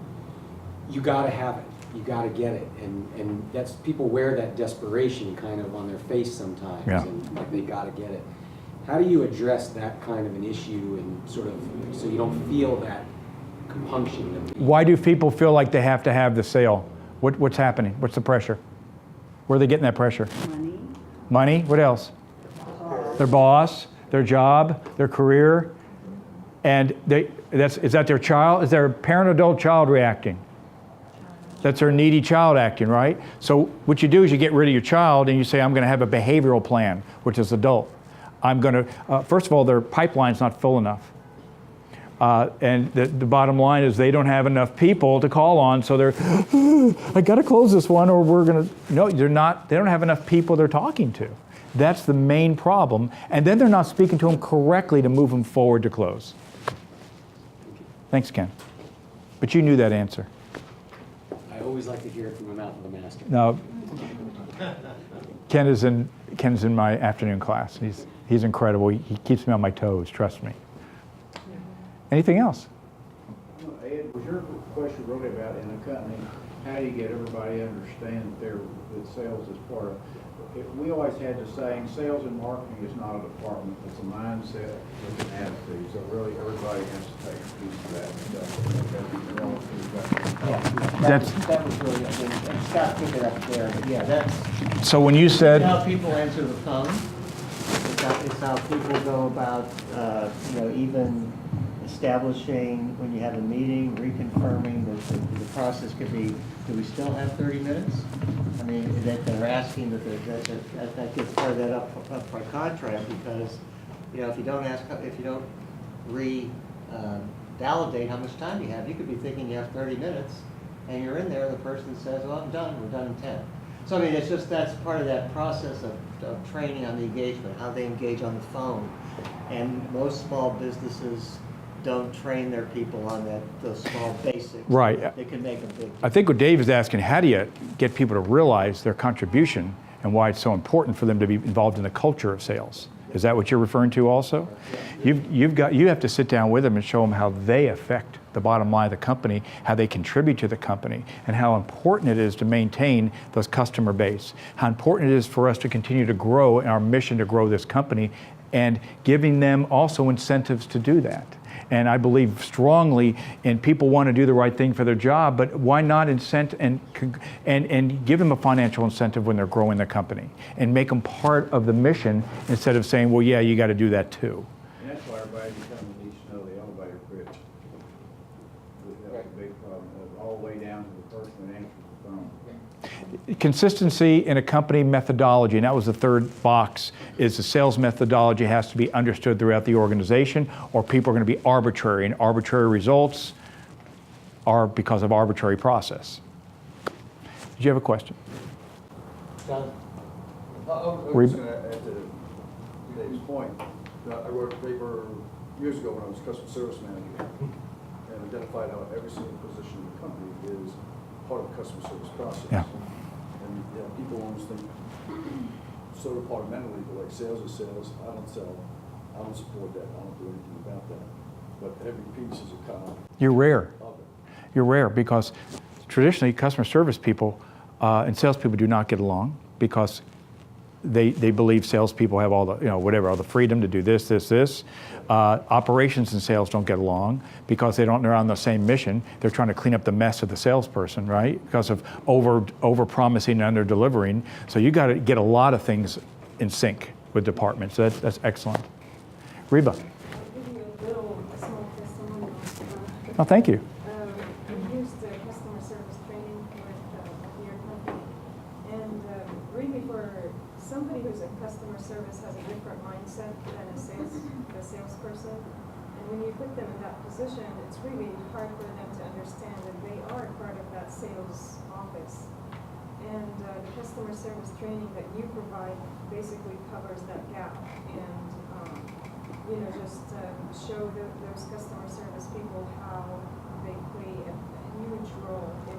gotta have it, you gotta get it, and that's, people wear that desperation kind of on their face sometimes, Yeah. and like they gotta get it. How do you address that kind of an issue and sort of, so you don't feel that compunction? Why do people feel like they have to have the sale? What's happening? What's the pressure? Where are they getting that pressure? Money. Money? What else? Their boss, their job, their career, and is that their child? Is their parent, adult, child reacting? That's their needy child acting, right? So what you do is you get rid of your child and you say, I'm going to have a behavioral plan, which is adult. I'm going to, first of all, their pipeline's not full enough. And the bottom line is they don't have enough people to call on, so they're, I got to close this one or we're going to, no, they're not, they don't have enough people they're talking to. That's the main problem. And then they're not speaking to them correctly to move them forward to close. Thanks, Ken. But you knew that answer. I always like to hear it from the mouth of the master. No, Ken's in my afternoon class. He's incredible. He keeps me on my toes, trust me. Anything else? I had Was your question really about in a company, how do you get everybody to understand that sales is part of? We always had the saying, sales and marketing is not a department, it's a mindset with an attitude. So really, everybody has to take a piece of that stuff. That was really, I think, and Scott took it up there, but yeah, that's So when you said, how people answer the phone. It's how people go about, even establishing when you have a meeting, reconfirming that the process could be, do we still have 30 minutes? I mean, that they're asking that gets part of that up for contract because, if you don't validate how much time you have, you could be thinking you have 30 minutes and you're in there, the person says, well, I'm done, we're done in 10. So I mean, that's part of that process of training on the engagement, how they engage on the phone. And most small businesses don't train their people on those small basics. Right. They can make a big. I think what Dave is asking, how do you get people to realize their contribution and why it's so important for them to be involved in the culture of sales? Is that what you're referring to also? You have to sit down with them and show them how they affect the bottom line of the company, how they contribute to the company, and how important it is to maintain those customer base, how important it is for us to continue to grow in our mission to grow this company, and giving them also incentives to do that. And I believe strongly in people want to do the right thing for their job, but why not incent and give them a financial incentive when they're growing the company and make them part of the mission instead of saying, well, yeah, you got to do that too. And that's why everybody needs to know the elevator pitch. That's a big problem, all the way down to the person that answers the phone. Consistency in a company methodology, and that was the third box, is the sales methodology has to be understood throughout the organization, or people are going to be arbitrary, and arbitrary results are because of arbitrary process. Did you have a question? John? I was Reba? just going to add to Dave's point. I wrote a paper years ago when I was customer service manager and identified how every single position in the company is part of the customer service process. Yeah. And people almost think so departmentally, but like sales is sales. I don't sell. I don't support that. I don't do anything about that. But every piece is a cog You're rare. of it. You're rare because traditionally customer service people and salespeople do not get along because they believe salespeople have all the, all the freedom to do this. Operations and sales don't get along because they're on the same mission. They're trying to clean up the mess of the salesperson, right? Because of over promising and under delivering. So you got to get a lot of things in sync with departments. So that's excellent. Reba. I'll give you a small testimonial. Oh, thank you. We used customer service training with your company. And really for somebody who's a customer service has a different mindset than a salesperson. And when you put them in that position, it's really hard for them to understand that they are part of that sales office. And the customer service training that you provide basically covers that gap and just show those customer service people how they play a huge role in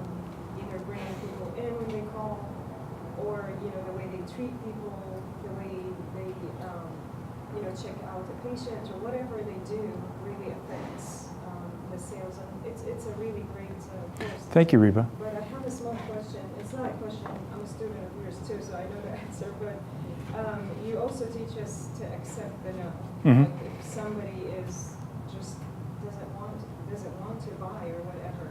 either bringing people in when they call, or the way they treat people, the way they check out a patient, or whatever they do really affects the sales. And it's a really great course. Thank you, Reba. But I have a small question. It's not a question. I'm a student of yours too, so I know the answer. But you also teach us to accept the no. Mhm. Like if somebody doesn't want to buy or whatever,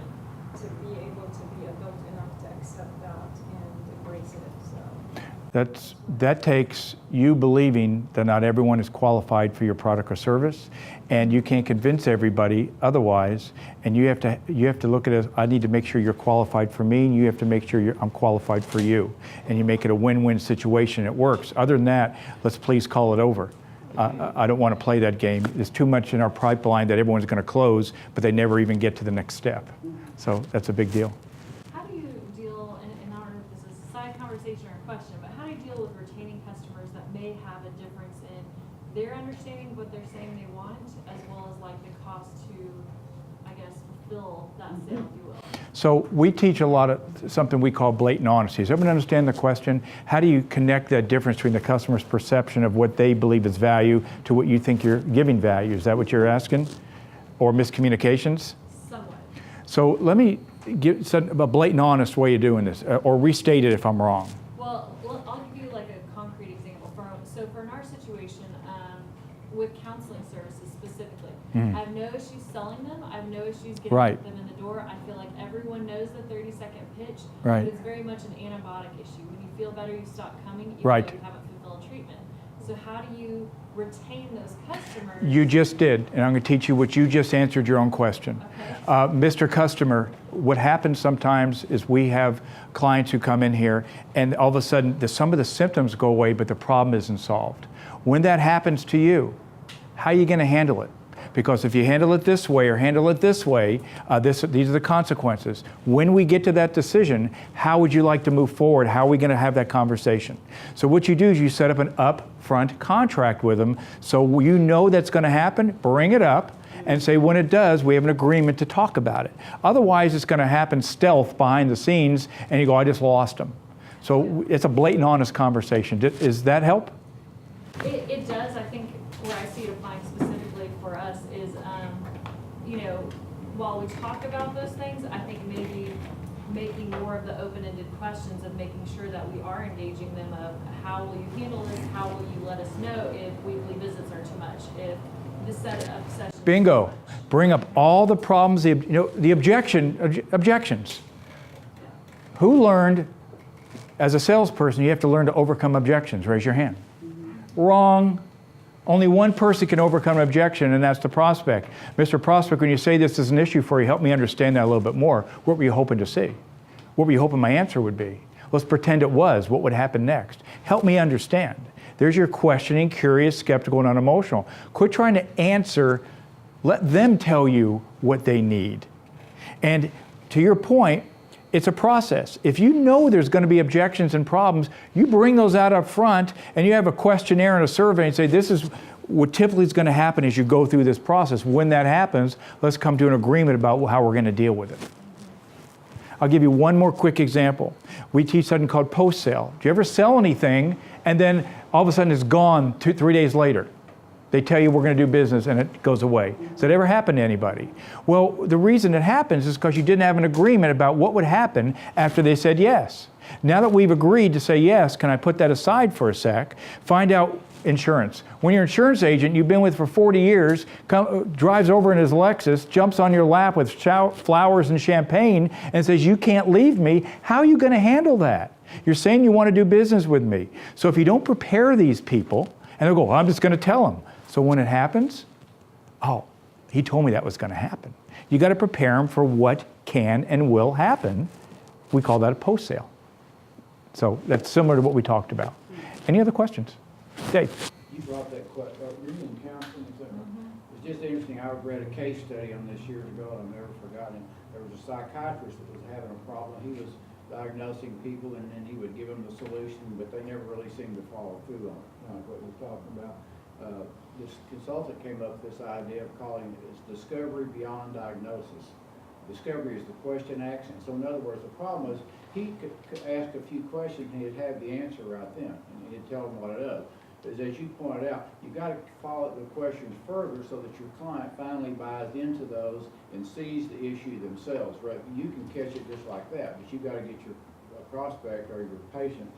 to be able to be adult enough to accept that and embrace it. So. That takes you believing that not everyone is qualified for your product or service, and you can't convince everybody otherwise. And you have to look at it as, I need to make sure you're qualified for me, and you have to make sure I'm qualified for you. And you make it a win-win situation. It works. Other than that, let's please call it over. I don't want to play that game. There's too much in our pipeline that everyone's going to close, but they never even get to the next step. So that's a big deal. How do you deal, and I don't know if this is a side conversation or a question, but how do you deal with retaining customers that may have a difference in their understanding of what they're saying they want, as well as like the cost to, I guess, fulfill that sale, if you will? So we teach a lot of something we call blatant honesty. Does everyone understand the question? How do you connect that difference between the customer's perception of what they believe is value to what you think you're giving value? Is that what you're asking? Or miscommunications? Somewhat. So let me give a blatant, honest way of doing this, or restate it if I'm wrong. Well, I'll give you like a concrete example. So for in our situation, with counseling services specifically, I have no issues selling them. I have no issues getting Right. them in the door. I feel like everyone knows the 30-second pitch, Right. but it's very much an antibiotic issue. When you feel better, you stop coming, even Right. though you haven't fulfilled treatment. So how do you retain those customers? You just did, and I'm going to teach you what you just answered your own question. Okay. Mr. Customer, what happens sometimes is we have clients who come in here and all of a sudden some of the symptoms go away, but the problem isn't solved. When that happens to you, how are you going to handle it? Because if you handle it this way or handle it this way, these are the consequences. When we get to that decision, how would you like to move forward? How are we going to have that conversation? So what you do is you set up an upfront contract with them so you know that's going to happen, bring it up, and say when it does, we have an agreement to talk about it. Otherwise, it's going to happen stealth behind the scenes, and you go, I just lost them. So it's a blatant, honest conversation. Does that help? It does. I think where I see it applying specifically for us is, you know, while we talk about those things, I think maybe making more of the open-ended questions of making sure that we are engaging them of how will you handle this? How will you let us know if weekly visits are too much? If the setup session. Bingo. Bring up all the problems, the objections. Who learned, as a salesperson, you have to learn to overcome objections? Raise your hand. Wrong. Only one person can overcome an objection, and that's the prospect. Mr. Prospect, when you say this is an issue for you, help me understand that a little bit more. What were you hoping to see? What were you hoping my answer would be? Let's pretend it was. What would happen next? Help me understand. There's your questioning, curious, skeptical, and unemotional. Quit trying to answer. Let them tell you what they need. And to your point, it's a process. If you know there's going to be objections and problems, you bring those out up front and you have a questionnaire and a survey and say, this is what typically is going to happen as you go through this process. When that happens, let's come to an agreement about how we're going to deal with it. I'll give you one more quick example. We teach something called post-sale. Do you ever sell anything and then all of a sudden it's gone 2-3 days later? They tell you we're going to do business and it goes away. Does that ever happen to anybody? Well, the reason it happens is because you didn't have an agreement about what would happen after they said yes. Now that we've agreed to say yes, can I put that aside for a sec? Find out insurance. When your insurance agent you've been with for 40 years drives over in his Lexus, jumps on your lap with flowers and champagne and says, you can't leave me, how are you going to handle that? You're saying you want to do business with me. So if you don't prepare these people, and they'll go, well, I'm just going to tell them. So when it happens, oh, he told me that was going to happen. You got to prepare them for what can and will happen. We call that a post-sale. So that's similar to what we talked about. Any other questions? Dave. You brought that question, you're in counseling, is that right? It's just interesting, I read a case study on this years ago, and I've never forgotten it. There was a psychiatrist that was having a problem. He was diagnosing people, and then he would give them the solution, but they never really seemed to follow through on it, what we're talking about. This consultant came up with this idea of calling it discovery beyond diagnosis. Discovery is the question accent. So in other words, the problem is he could ask a few questions and he'd have the answer right then, and he'd tell them what it is. But as you pointed out, you've got to follow the questions further so that your client finally buys into those and sees the issue themselves. Right? You can catch it just like that, but you've got to get your prospect or your patient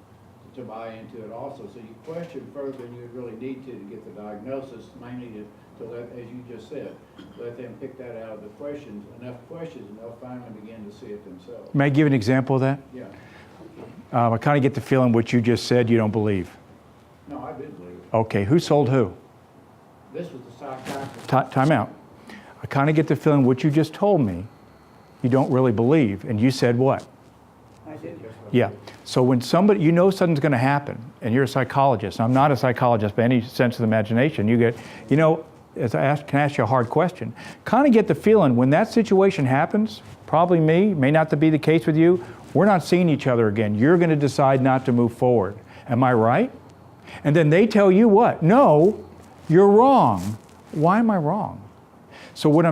to buy into it also. So you question further than you really need to get the diagnosis, mainly to let, as you just said, let them pick that out of the questions, enough questions, and they'll finally begin to see it themselves. May I give an example of that? Yeah. I kind of get the feeling what you just said you don't believe. No, I did believe it. Okay, who sold who? This was the psychiatrist. Time out. I kind of get the feeling what you just told me you don't really believe, and you said what? I did. Yeah. So when somebody, you know something's going to happen, and you're a psychologist, I'm not a psychologist by any sense of the imagination, you get, as can I ask you a hard question, kind of get the feeling when that situation happens, probably me, may not be the case with you, we're not seeing each other again. You're going to decide not to move forward. Am I right? And then they tell you what? No, you're wrong. Why am I wrong? So what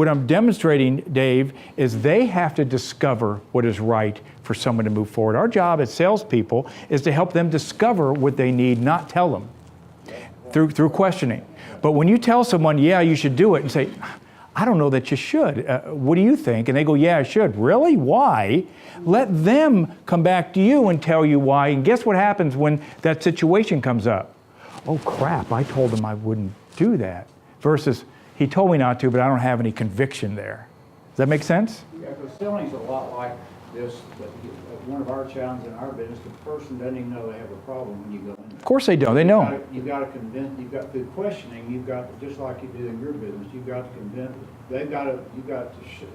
I'm demonstrating, Dave, is they have to discover what is right for someone to move forward. Our job as salespeople is to help them discover what they need, not tell them through questioning. But when you tell someone, yeah, you should do it, and say, I don't know that you should. What do you think? And they go, yeah, I should. Really? Why? Let them come back to you and tell you why. And guess what happens when that situation comes up? Oh crap, I told him I wouldn't do that. Versus, he told me not to, but I don't have any conviction there. Does that make sense? Yeah, because selling's a lot like this, but one of our challenges in our business, the person doesn't even know they have a problem when you go in there. Of course they don't. They know. You've got to convince, through questioning, you've got, just like you do in your business, you've got to convince, you've got to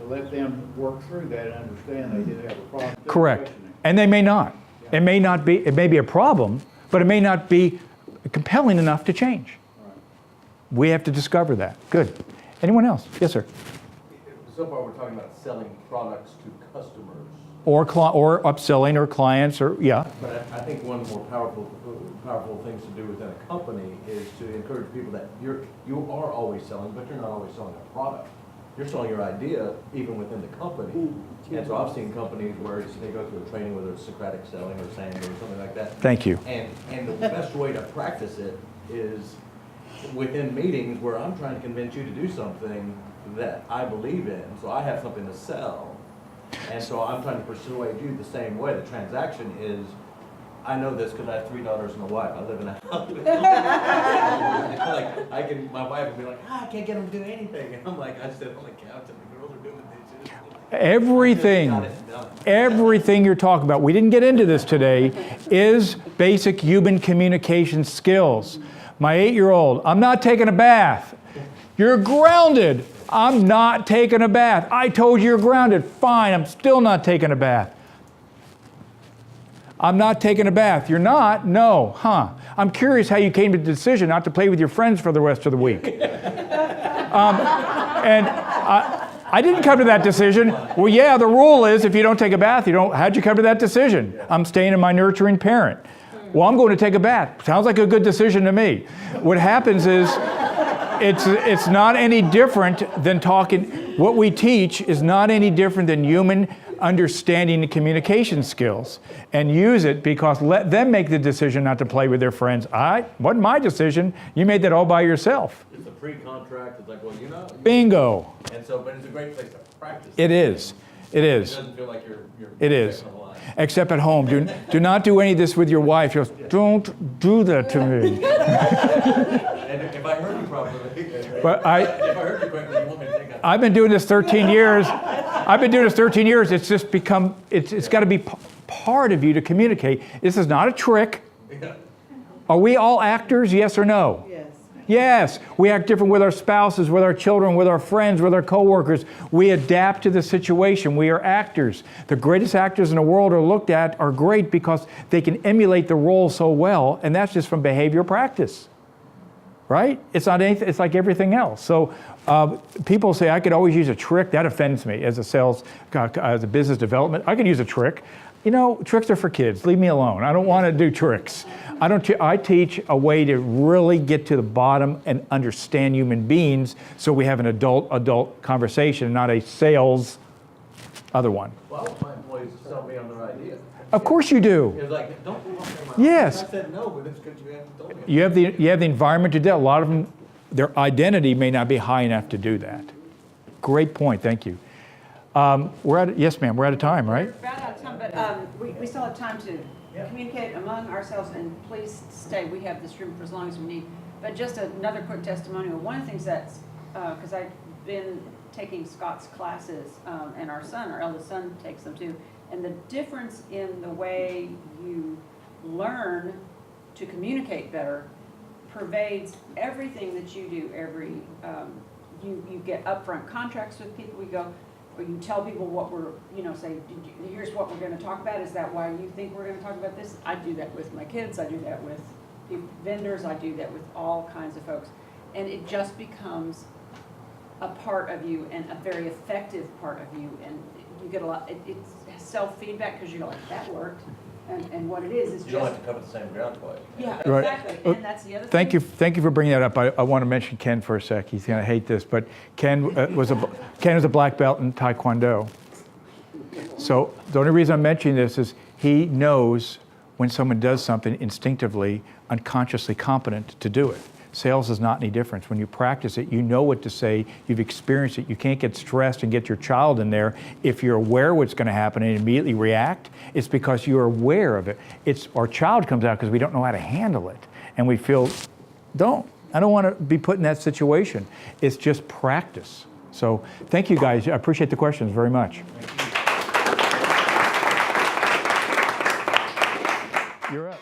let them work through that and understand they did have a problem. through Correct. questioning. And they may not. It may not be, it may be a problem, but it may not be compelling enough to change. Right. We have to discover that. Good. Anyone else? Yes, sir. So far, we're talking about selling products to customers. Or upselling or clients or, yeah. But I think one of the more powerful things to do within a company is to encourage people that you are always selling, but you're not always selling a product. You're selling your idea even within the company. And so I've seen companies where they go through a training, whether it's Socratic selling or saying or something like that. Thank you. And the best way to practice it is within meetings where I'm trying to convince you to do something that I believe in. So I have something to sell. And so I'm trying to persuade you the same way. The transaction is, I know this because I have 3 daughters and a wife. I live in a house with my wife would be like, I can't get them to do anything. And I'm like, I sit on the couch and the girls are doing the dishes. Everything you're talking about, we didn't get into this today, is basic human communication skills. My 8-year-old, I'm not taking a bath. You're grounded. I'm not taking a bath. I told you you're grounded. Fine, I'm still not taking a bath. I'm not taking a bath. You're not? No. Huh. I'm curious how you came to the decision not to play with your friends for the rest of the week. And I didn't come to that decision. Well, yeah, the rule is if you don't take a bath, you don't. How'd you come to that decision? I'm staying in my nurturing parent. Well, I'm going to take a bath. Sounds like a good decision to me. What happens is, it's not any different than talking. What we teach is not any different than human understanding and communication skills. And use it because let them make the decision not to play with their friends. Wasn't my decision. You made that all by yourself. It's a pre-contract. It's like, well, you know. Bingo. And so, but it's a great place to practice. It is. It is. It doesn't feel like you're It is. Except at home. Do not do any of this with your wife. You'll, don't do that to me. And if I heard you properly, But if I heard you correctly, you want me to take a... I've been doing this 13 years. It's just become, it's got to be part of you to communicate. This is not a trick. Yeah. Are we all actors, yes or no? Yes. Yes, we act different with our spouses, with our children, with our friends, with our coworkers. We adapt to the situation. We are actors. The greatest actors in the world are great because they can emulate the role so well, and that's just from behavior practice. Right? It's not anything. It's like everything else. So people say I could always use a trick. That offends me as a business development. I could use a trick. You know, tricks are for kids. Leave me alone. I don't want to do tricks. I teach a way to really get to the bottom and understand human beings, so we have an adult conversation, not a sales other one. Well, I want my employees to sell me on their idea. Of course you do. It's like, don't move on their mouth. Yes. I said no, but it's because you haven't told me. You have the environment to do. A lot of them, their identity may not be high enough to do that. Great point. Thank you. Yes, ma'am. We're out of time, right? We're about out of time, but we still have time to communicate among ourselves, and please stay. We have this room for as long as we need. But just another quick testimonial. One of the things that's, because I've been taking Scott's classes, and our eldest son takes them too, and the difference in the way you learn to communicate better pervades everything that you do. You get upfront contracts with people. We go, or you tell people what we're, say, here's what we're going to talk about. Is that why you think we're going to talk about this? I do that with my kids. I do that with vendors. I do that with all kinds of folks. And it just becomes a part of you, and a very effective part of you. And you get a lot, it's self-feedback, because you're like, that worked. And what it is You don't have to cover the same ground twice. Yeah, Right. exactly. And that's the other Thank thing. you. Thank you for bringing that up. I want to mention Ken for a sec. He's going to hate this, but Ken was a black belt in Taekwondo. So the only reason I'm mentioning this is he knows when someone does something instinctively, unconsciously competent to do it. Sales is not any different. When you practice it, you know what to say, you've experienced it. You can't get stressed and get your child in there if you're aware what's going to happen and immediately react. It's because you're aware of it. Our child comes out because we don't know how to handle it. And we feel, I don't want to be put in that situation. It's just practice. So thank you guys. I appreciate the questions very much. You're up.